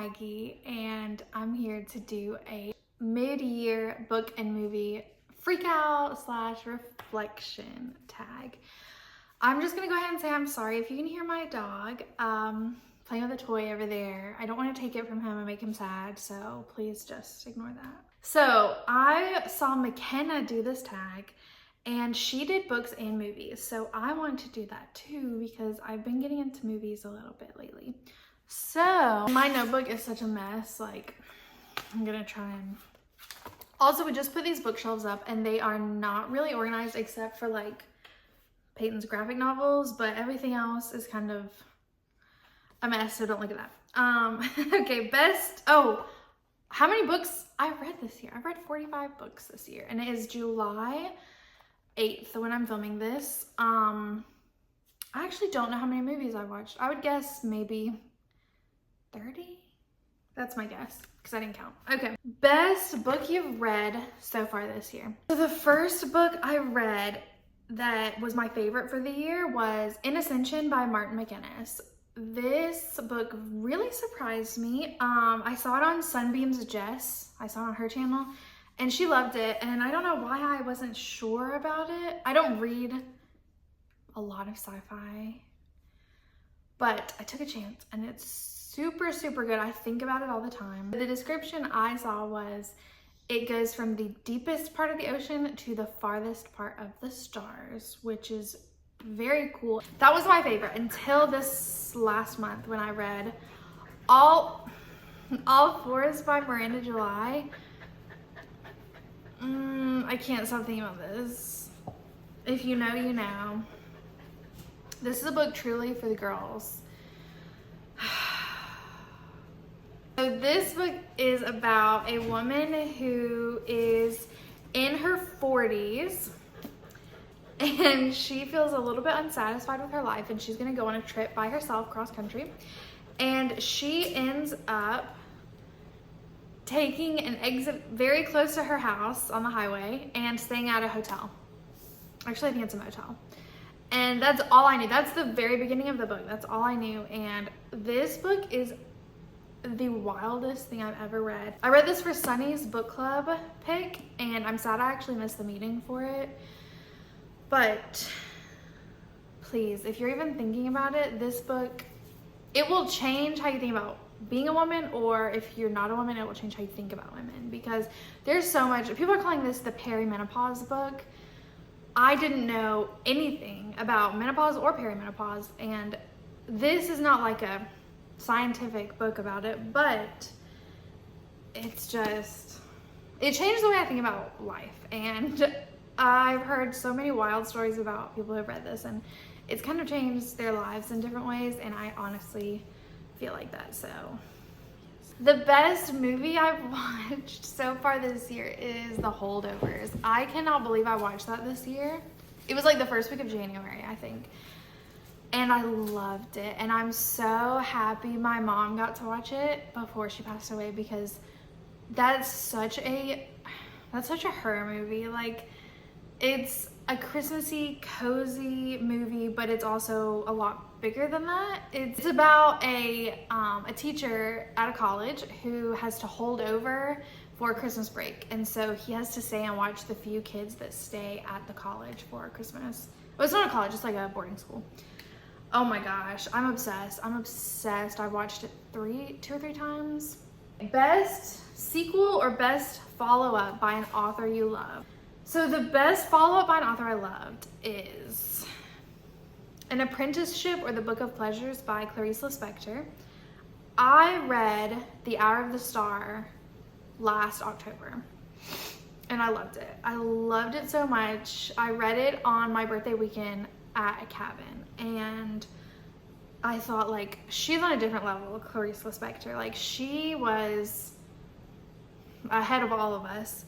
Maggie, and I'm here to do a mid-year book and movie freakout / reflection tag. I'm just gonna go ahead and say I'm sorry if you can hear my dog playing with a toy over there. I don't want to take it from him and make him sad, so please just ignore that. So I saw McKenna do this tag, and she did books and movies, so I want to do that too because I've been getting into movies a little bit lately. So my notebook is such a mess. Like, I'm gonna try and also, we just put these bookshelves up and they are not really organized except for like Peyton's graphic novels, but everything else is kind of a mess, so don't look at that. Okay, how many books I read this year? I've read 45 books this year, and it is July 8th when I'm filming this. I actually don't know how many movies I watched. I would guess maybe 30? That's my guess, because I didn't count. Okay, best book you've read so far this year. So the first book I read that was my favorite for the year was In Ascension by mckenna. This book really surprised me. I saw it on Sunbeamsjess. I saw it on her channel, and she loved it, and I don't know why I wasn't sure about it. I don't read a lot of sci-fi, but I took a chance, and it's super, super good. I think about it all the time. The description I saw was, it goes from the deepest part of the ocean to the farthest part of the stars, which is very cool. That was my favorite until this last month when I read All Fours by Miranda July. I can't stop thinking about this. If you know, you know. This is a book truly for the girls. So this book is about a woman who is in her 40s and she feels a little bit unsatisfied with her life, and she's gonna go on a trip by herself cross country, and she ends up taking an exit very close to her house on the highway and staying at a hotel. Actually, I think it's a motel. And that's all I knew. That's the very beginning of the book. That's all I knew. And this book is the wildest thing I've ever read. I read this for Sunny's book club pick, and I'm sad I actually missed the meeting for it. But please, if you're even thinking about it, this book, it will change how you think about being a woman, or if you're not a woman, it will change how you think about women, because there's so much. People are calling this the perimenopause book. I didn't know anything about menopause or perimenopause, and this is not like a scientific book about it, but it's just, it changed the way I think about life. And I've heard so many wild stories about people who've read this, and it's kind of changed their lives in different ways, and I honestly feel like that. So the best movie I've watched so far this year is The Holdovers. I cannot believe I watched that this year. It was like the first week of January, I think. And I loved it. And I'm so happy my mom got to watch it before she passed away, because that's such a her movie. Like, it's a Christmassy, cozy movie, but it's also a lot bigger than that. It's about a teacher at a college who has to hold over for Christmas break, and so he has to stay and watch the few kids that stay at the college for Christmas. Well, it's not a college, it's like a boarding school. Oh my gosh, I'm obsessed. I've watched it 2 or 3 times. Best sequel or best follow-up by an author you love. So the best follow-up by an author I loved is An Apprenticeship or the Book of Pleasures by Clarice Lispector. I read The Hour of the Star last October, and I loved it. I loved it so much. I read it on my birthday weekend at a cabin, and I thought, like, she's on a different level, Clarice Lispector. Like, she was ahead of all of us.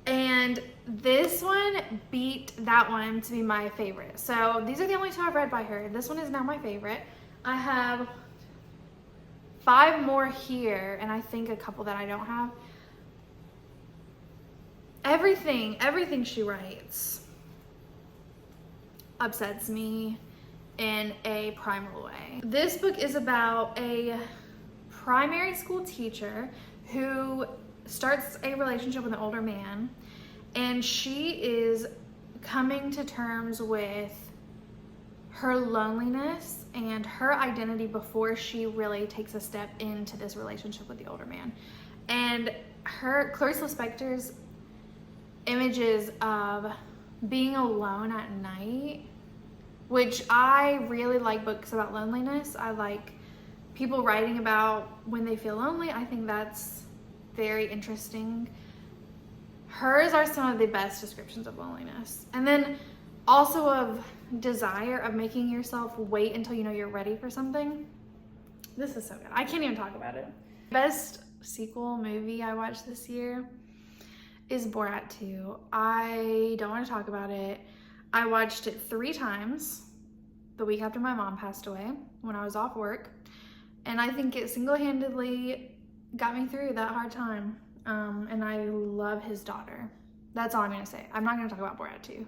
And this one beat that one to be my favorite. So these are the only 2 I've read by her. This one is now my favorite. I have 5 more here, and I think a couple that I don't have. Everything she writes upsets me in a primal way. This book is about a primary school teacher who starts a relationship with an older man, and she is coming to terms with her loneliness and her identity before she really takes a step into this relationship with the older man. And Clarice Lispector's images of being alone at night, which I really like books about loneliness. I like people writing about when they feel lonely. I think that's very interesting. Hers are some of the best descriptions of loneliness. And then also of desire, of making yourself wait until you know you're ready for something. This is so good. I can't even talk about it. Best sequel movie I watched this year is Borat 2. I don't want to talk about it. I watched it 3 times the week after my mom passed away when I was off work. And I think it single-handedly got me through that hard time. And I love his daughter. That's all I'm gonna say. I'm not gonna talk about Borat 2.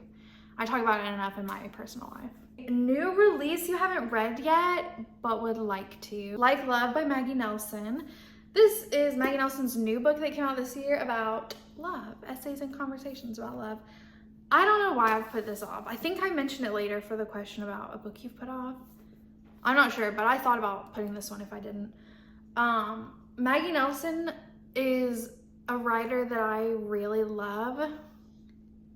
I talk about it enough in my personal life. New release you haven't read yet, but would like to. Like Love by Maggie Nelson. This is Maggie Nelson's new book that came out this year about love, essays and conversations about love. I don't know why I've put this off. I think I mentioned it later for the question about a book you've put off. I'm not sure, but I thought about putting this one if I didn't. Maggie Nelson is a writer that I really love,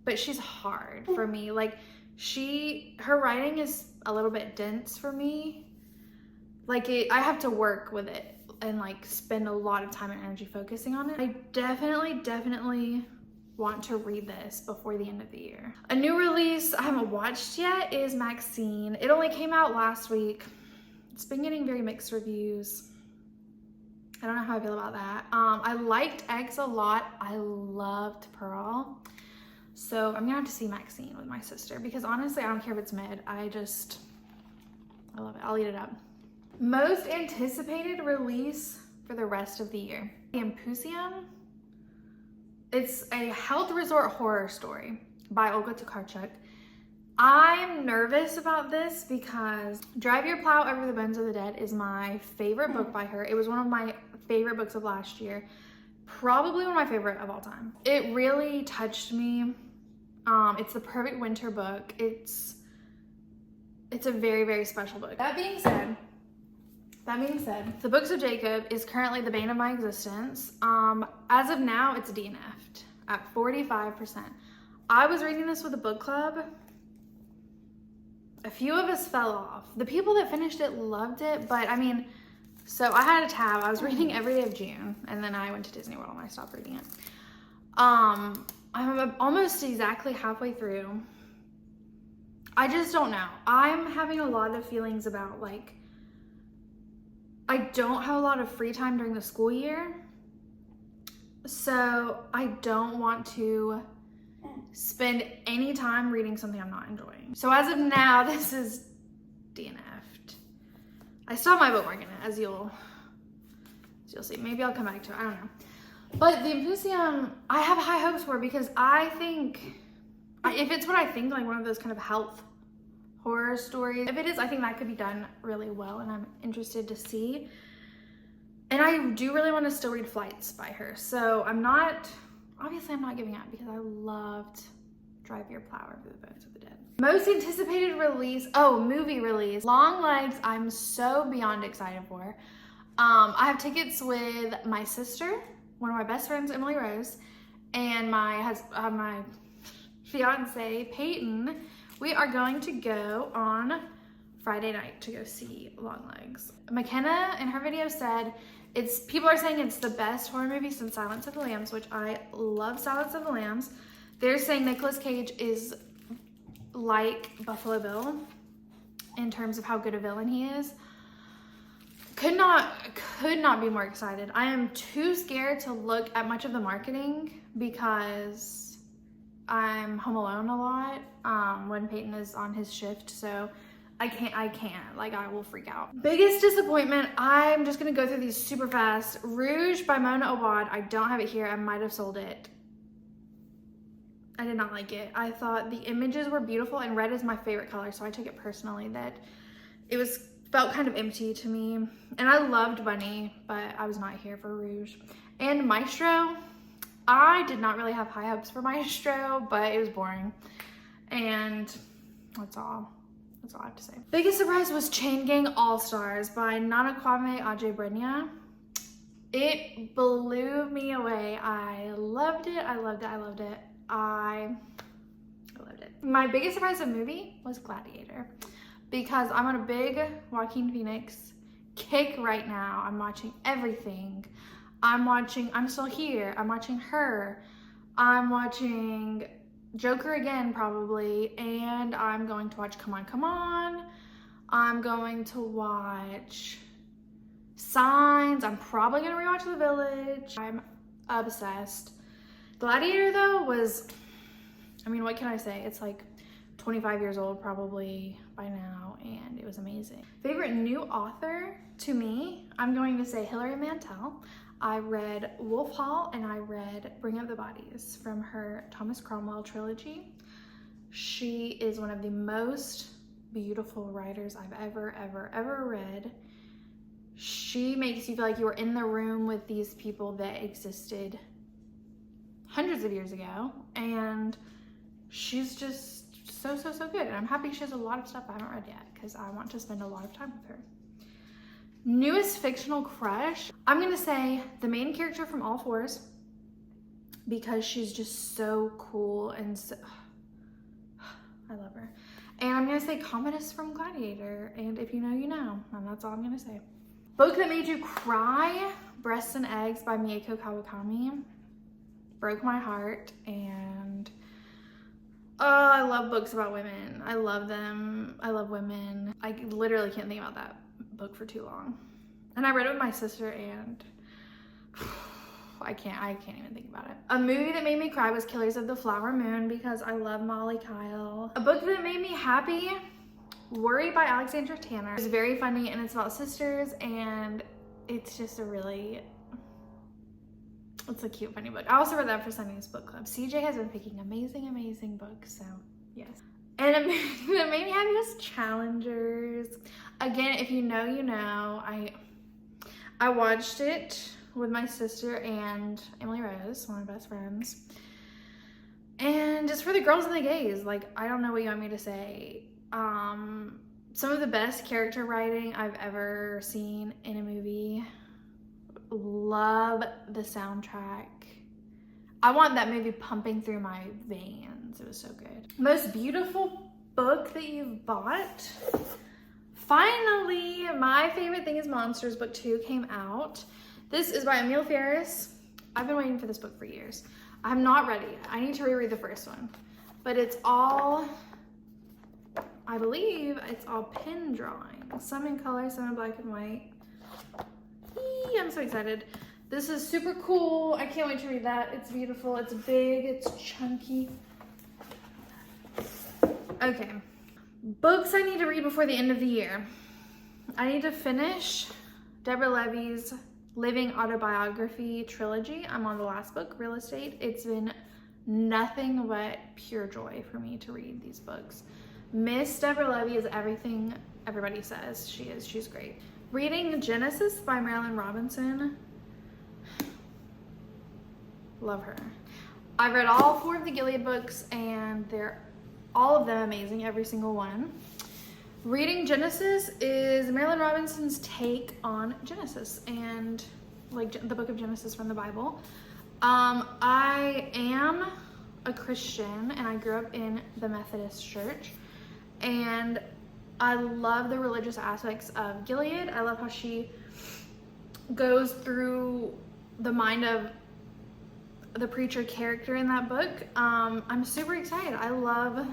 but she's hard for me. Like her writing is a little bit dense for me. Like I have to work with it and like spend a lot of time and energy focusing on it. I definitely want to read this before the end of the year. A new release I haven't watched yet is Maxine. It only came out last week. It's been getting very mixed reviews. I don't know how I feel about that. I liked Eggs a lot. I loved Pearl. So I'm gonna have to see Maxine with my sister because honestly, I don't care if it's mid. I love it. I'll eat it up. Most anticipated release for the rest of the year. Impusium. It's a health resort horror story by Olga Tokarczuk. I'm nervous about this because Drive Your Plow Over the Bones of the Dead is my favorite book by her. It was one of my favorite books of last year. Probably one of my favorite of all time. It really touched me. It's the perfect winter book. It's a very, very special book. That being said, The Books of Jacob is currently the bane of my existence. As of now, it's DNF'd at 45%. I was reading this with a book club. A few of us fell off. The people that finished it loved it, but I mean, so I had a tab. I was reading every day of June, and then I went to Disney World and I stopped reading it. I'm almost exactly halfway through. I just don't know. I'm having a lot of feelings about like, I don't have a lot of free time during the school year. So I don't want to spend any time reading something I'm not enjoying. So as of now, this is DNF'd. I still have my bookmark in it, as you'll see. Maybe I'll come back to it, I don't know. But the Impusium, I have high hopes for because I think, if it's what I think, like one of those kind of health horror stories, if it is, I think that could be done really well and I'm interested to see. And I do really want to still read Flights by her. So obviously I'm not giving up because I loved Drive Your Plow Over the Bones of the Dead. Most anticipated release, movie release. Long Legs, I'm so beyond excited for. I have tickets with my sister, one of my best friends, Emily Rose, and my fiance, Peyton. We are going to go on Friday night to go see Long Legs. McKenna in her video said people are saying it's the best horror movie since Silence of the Lambs, which I love Silence of the Lambs. They're saying Nicolas Cage is like Buffalo Bill in terms of how good a villain he is. Could not be more excited. I am too scared to look at much of the marketing because I'm home alone a lot when Peyton is on his shift, so I can't, like I will freak out. Biggest disappointment, I'm just gonna go through these super fast. Rouge by Mona Awad, I don't have it here, I might have sold it. I did not like it. I thought the images were beautiful and red is my favorite color, so I took it personally that it was felt kind of empty to me. And I loved Bunny, but I was not here for Rouge. And Maestro, I did not really have high hopes for Maestro, but it was boring. And that's all I have to say. Biggest surprise was Chain Gang All-Stars by Nana Kwame Adjei-Brenyah. It blew me away. I loved it. I loved it. I loved it. I loved it. My biggest surprise of the movie was Gladiator, because I'm on a big Joaquin Phoenix kick right now. I'm watching everything. I'm Still Here. I'm watching Her. I'm watching Joker again probably, and I'm going to watch Come On, Come On. I'm going to watch Signs. I'm probably gonna rewatch The Village. I'm obsessed. Gladiator though was, I mean, what can I say? It's like 25 years old probably by now, and it was amazing. Favorite new author to me, I'm going to say Hilary Mantel. I read Wolf Hall and I read Bring Up the Bodies from her Thomas Cromwell trilogy. She is one of the most beautiful writers I've ever read. She makes you feel like you were in the room with these people that existed hundreds of years ago, and she's just so good. And I'm happy she has a lot of stuff I haven't read yet, because I want to spend a lot of time with her. Newest fictional crush, I'm gonna say the main character from All Fours, because she's just so cool and so, I love her. And I'm gonna say Commodus from Gladiator, and if you know, you know, and that's all I'm gonna say. Book that made you cry, Breasts and Eggs by Mieko Kawakami. Broke my heart, and I love books about women. I love them. I love women. I literally can't think about that book for too long. And I read it with my sister, and I can't even think about it. A movie that made me cry was Killers of the Flower Moon, because I love Molly Kyle. A book that made me happy, Worry by Alexandra Tanner. It's very funny, and it's about sisters, and it's just it's a cute, funny book. I also read that for Sunny's book club. CJ has been picking amazing books, so yes. And a movie that made me happy was Challengers. Again, if you know, you know. I watched it with my sister and Emily Rose, one of my best friends. And it's for the girls and the gays. Like, I don't know what you want me to say. Some of the best character writing I've ever seen in a movie. Love the soundtrack. I want that movie pumping through my veins. It was so good. Most beautiful book that you've bought? Finally, my favorite thing is Monsters book 2 came out. This is by Emile Ferris. I've been waiting for this book for years. I'm not ready yet. I need to reread the first one. But it's all, I believe it's all pen drawing. Some in color, some in black and white. Eee, I'm so excited. This is super cool. I can't wait to read that. It's beautiful. It's big. It's chunky. Okay. Books I need to read before the end of the year. I need to finish Deborah Levy's Living Autobiography trilogy. I'm on the last book, Real Estate. It's been nothing but pure joy for me to read these books. Miss Deborah Levy is everything everybody says she is. She's great. Reading Genesis by Marilyn Robinson. Love her. I read all 4 of the Gilead books, and they're all of them amazing, every single one. Reading Genesis is Marilyn Robinson's take on Genesis, and like the book of Genesis from the Bible. I am a Christian, and I grew up in the Methodist church, and I love the religious aspects of Gilead. I love how she goes through the mind of the preacher character in that book. I'm super excited. I love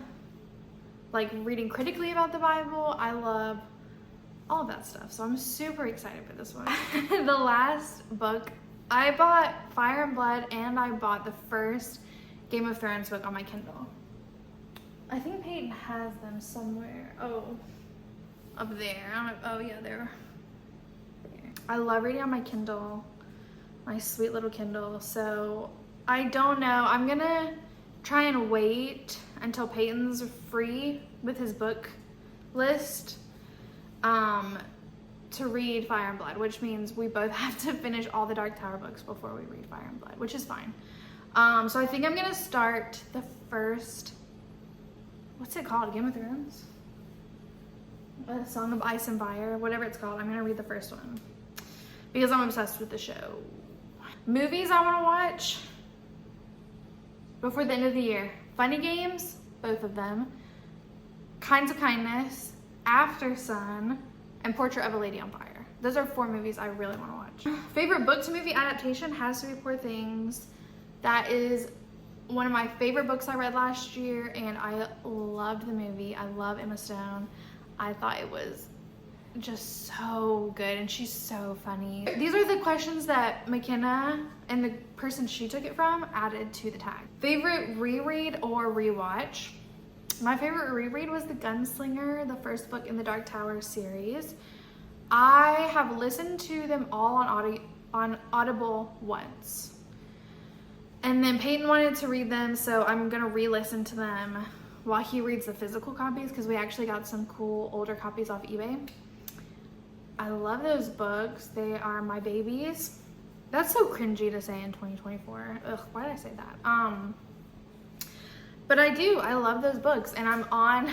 like reading critically about the Bible. I love all of that stuff. So I'm super excited for this one. The last book, I bought Fire and Blood, and I bought the first Game of Thrones book on my Kindle. I think Peyton has them somewhere. Oh, up there. Oh yeah, they're there. I love reading on my Kindle, my sweet little Kindle. So I don't know. I'm gonna try and wait until Peyton's free with his book list, to read Fire and Blood, which means we both have to finish all the Dark Tower books before we read Fire and Blood, which is fine. So I think I'm gonna start the first, what's it called? Game of Thrones? A Song of Ice and Fire, whatever it's called. I'm gonna read the first one because I'm obsessed with the show. Movies I wanna watch before the end of the year. Funny Games, both of them. Kinds of Kindness, After Sun, and Portrait of a Lady on Fire. Those are 4 movies I really want to watch. Favorite book to movie adaptation has to be Poor Things. That is one of my favorite books I read last year, and I loved the movie. I love Emma Stone. I thought it was just so good, and she's so funny. These are the questions that McKenna and the person she took it from added to the tag. Favorite reread or rewatch? My favorite reread was The Gunslinger, the first book in the Dark Tower series. I have listened to them all on Audible once. And then Peyton wanted to read them, so I'm gonna re-listen to them while he reads the physical copies, because we actually got some cool older copies off eBay. I love those books. They are my babies. That's so cringy to say in 2024. Ugh, why did I say that? But I do, I love those books, and I'm on,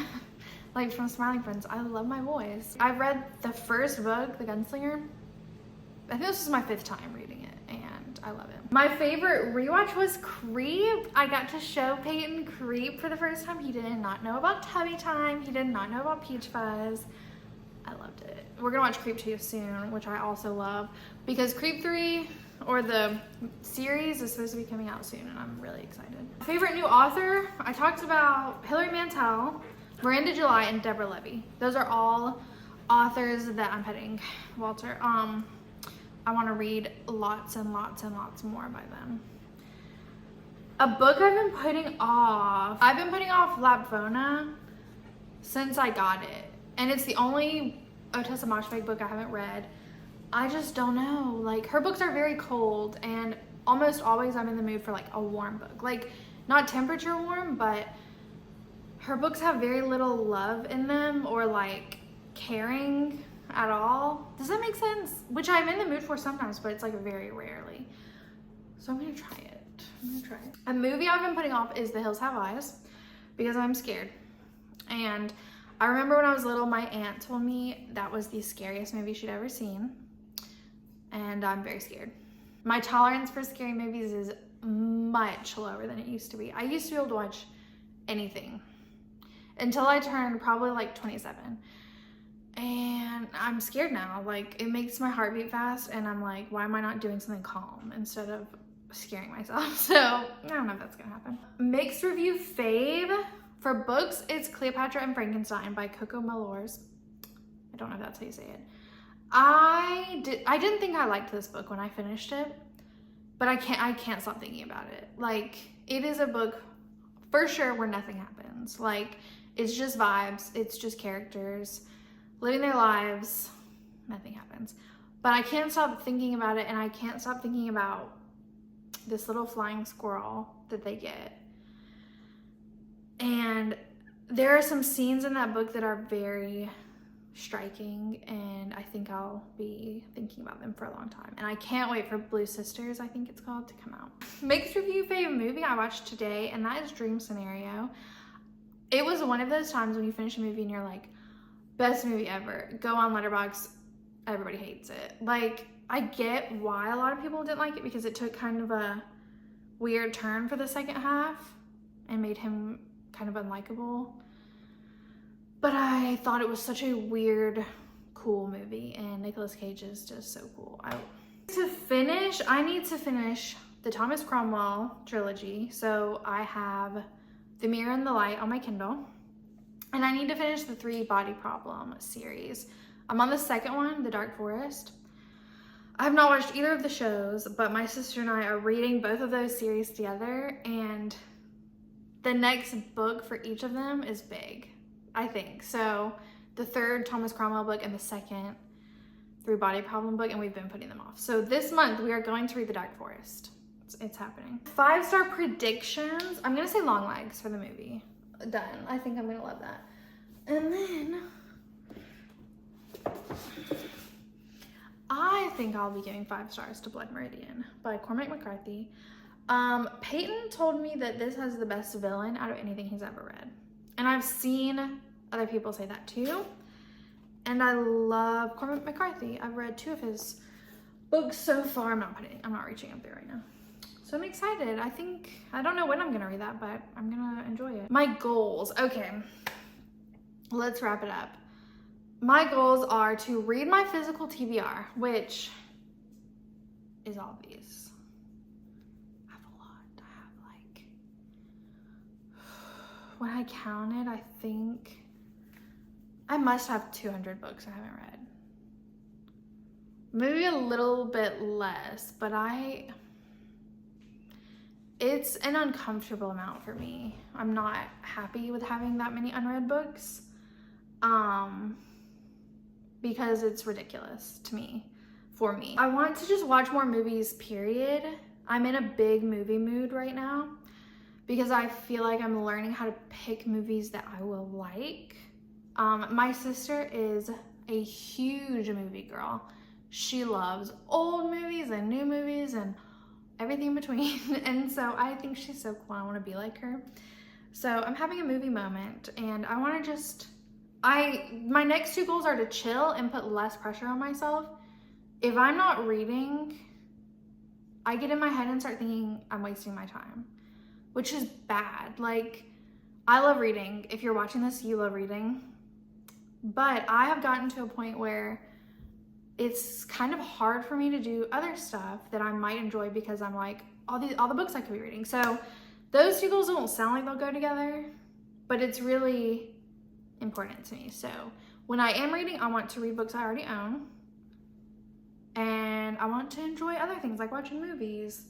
like from Smiling Friends, I love my voice. I've read the first book, The Gunslinger. I think this is my 5th time reading it, and I love it. My favorite rewatch was Creep. I got to show Peyton Creep for the first time. He did not know about Tubby Time. He did not know about Peach Fuzz. I loved it. We're gonna watch Creep 2 soon, which I also love, because Creep 3, or the series, is supposed to be coming out soon, and I'm really excited. Favorite new author? I talked about Hilary Mantel, Miranda July, and Deborah Levy. Those are all authors that I'm petting, Walter. I want to read lots and lots and lots more by them. A book I've been putting off. I've been putting off Labvona since I got it, and it's the only Otessa Moshfegh book I haven't read. I just don't know, like her books are very cold, and almost always I'm in the mood for like a warm book, like not temperature warm, but her books have very little love in them, or like caring at all. Does that make sense? Which I'm in the mood for sometimes, but it's like very rarely. So I'm gonna try it. A movie I've been putting off is The Hills Have Eyes, because I'm scared. And I remember when I was little, my aunt told me that was the scariest movie she'd ever seen. And I'm very scared. My tolerance for scary movies is much lower than it used to be. I used to be able to watch anything until I turned probably like 27. And I'm scared now. Like, it makes my heart beat fast, and I'm like, why am I not doing something calm instead of scaring myself? So I don't know if that's gonna happen. Mixed review fave. For books, it's Cleopatra and Frankenstein by Coco Malors. I don't know if that's how you say it. I didn't think I liked this book when I finished it, but I can't stop thinking about it. Like, it is a book for sure where nothing happens. Like, it's just vibes, it's just characters living their lives, nothing happens. But I can't stop thinking about it, and I can't stop thinking about this little flying squirrel that they get. And there are some scenes in that book that are very striking, and I think I'll be thinking about them for a long time. And I can't wait for Blue Sisters, I think it's called, to come out. Mixed review favorite movie I watched today, and that is Dream Scenario. It was one of those times when you finish a movie and you're like, best movie ever. Go on Letterboxd, everybody hates it. Like, I get why a lot of people didn't like it, because it took kind of a weird turn for the second half and made him kind of unlikable. But I thought it was such a weird, cool movie, and Nicolas Cage is just so cool. I need to finish the Thomas Cromwell trilogy. So I have The Mirror and the Light on my Kindle, and I need to finish the 3 Body Problem series. I'm on the second one, The Dark Forest. I have not watched either of the shows, but my sister and I are reading both of those series together, and the next book for each of them is big, I think. So the 3rd Thomas Cromwell book and the 2nd 3 Body Problem book, and we've been putting them off. So this month we are going to read The Dark Forest. It's happening. 5-star predictions. I'm gonna say Longlegs for the movie. Done. I think I'm gonna love that. And then I think I'll be giving 5 stars to Blood Meridian by Cormac McCarthy. Peyton told me that this has the best villain out of anything he's ever read. And I've seen other people say that too. And I love Cormac McCarthy. I've read 2 of his books so far. I'm not reaching up there right now. So I'm excited. I don't know when I'm gonna read that, but I'm gonna enjoy it. My goals, okay. Let's wrap it up. My goals are to read my physical TBR, which is all these. I have a lot. I have like, when I counted, I think I must have 200 books I haven't read. Maybe a little bit less, but it's an uncomfortable amount for me. I'm not happy with having that many unread books. Because it's ridiculous to me, for me. I want to just watch more movies, period. I'm in a big movie mood right now because I feel like I'm learning how to pick movies that I will like. My sister is a huge movie girl. She loves old movies and new movies and everything in between. And so I think she's so cool. I want to be like her. So I'm having a movie moment and I want to just, my next 2 goals are to chill and put less pressure on myself. If I'm not reading, I get in my head and start thinking I'm wasting my time, which is bad. Like, I love reading. If you're watching this, you love reading. But I have gotten to a point where it's kind of hard for me to do other stuff that I might enjoy because I'm like, all the books I could be reading. So those 2 goals don't sound like they'll go together, but it's really important to me. So when I am reading, I want to read books I already own, and I want to enjoy other things like watching movies,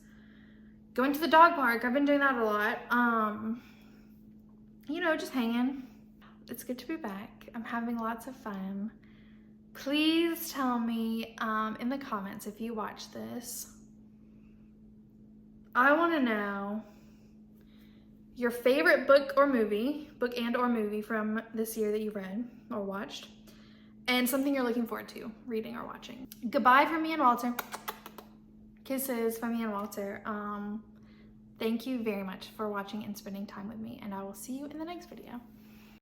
going to the dog park. I've been doing that a lot. You know, just hanging. It's good to be back. I'm having lots of fun. Please tell me in the comments if you watch this. I want to know your favorite book and or movie from this year that you read or watched, and something you're looking forward to reading or watching. Goodbye from me and Walter. Kisses from me and Walter. Thank you very much for watching and spending time with me, and I will see you in the next video.